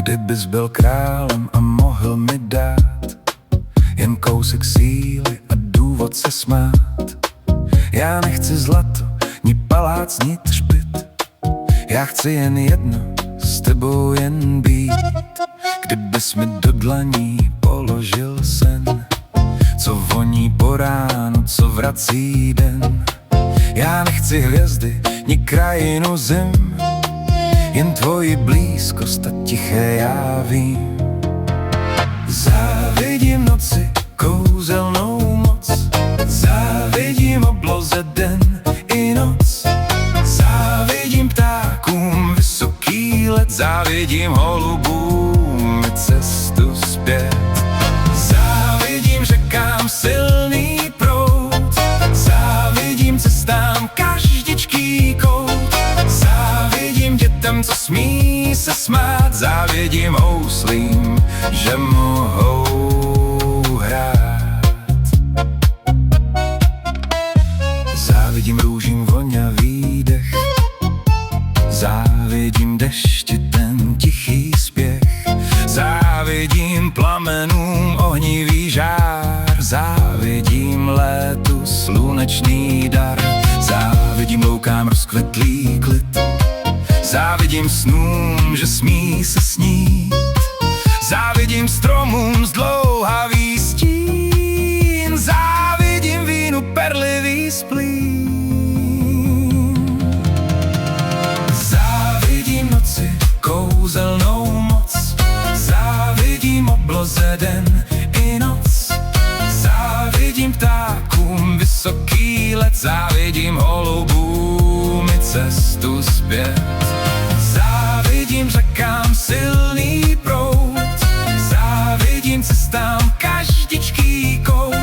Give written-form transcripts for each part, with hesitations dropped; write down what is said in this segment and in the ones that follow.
Kdybys byl králem a mohl mi dát jen kousek síly a důvod se smát. Já nechci zlato, ni palác, ni třpyt. Já chci jen jedno, s tebou jen být. Kdybys mi do dlaní položil sen, co voní po ránu, co vrací den. Já nechci hvězdy, ni krajinu zim, jen tvoji blízkost a tiché já vím. Závidím noci, kouzelnou moc, závidím obloze den i noc. Závidím ptákům vysoký let, závidím holubům i cestu zpět. Závidím řekám silný proud, závidím cestám každičký kout. Závidím dětem, co smí se smát, závidím houslím, že mohou hrát. Závidím růžím voňavý dech, závidím dešti ten tichý spěch. Závidím plamenům ohnivý žár, závidím létu slunečný dar. Závidím loukám rozkvetlý klid, závidím snům, že smí se snít. Závidím stromům zdlouhavý stín, závidím vínu perlivý splín. Závidím noci, kouzelnou moc, závidím obloze den i noc. Závidím ptákům vysoký let, závidím holubům i cestu zpět. Závidím řekám silný proud, závidím cestám každičký kout.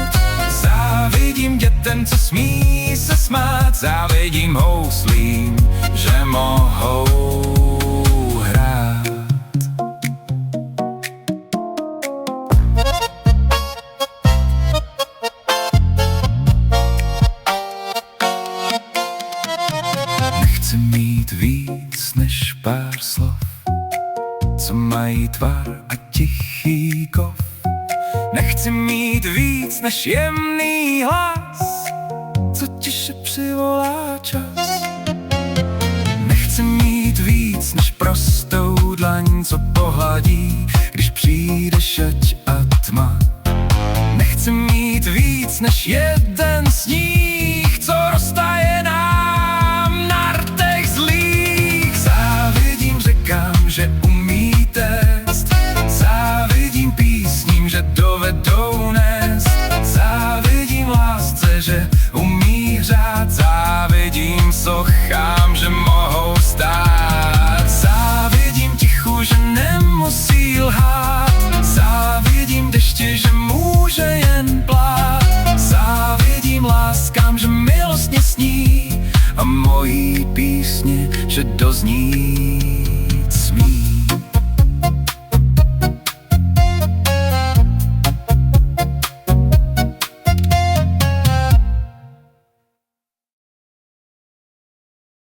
Závidím dětem, co smí se smát, závidím houslím, že mohou hrát. Nechci mít víc než pár slov, co mají tvar a tichý kov. Nechci mít víc než jemný hlas, co tiše přivolá čas. Nechci mít víc než prostou dlaň, co pohladí, když přijde šeť a tma. Nechci mít víc než jeden sníh, co roztaje nám na rtech zlých. Závidím řekám, že umí téct, závidím písním, že dovedou nést. Závidím lásce, že umí hřát, závidím sochám, že mohou stát. Závidím tichu, že nemusí lhát, závidím dešti, že může jen plát. Závidím láskám, že milostně sní a mojí písně, že dozní.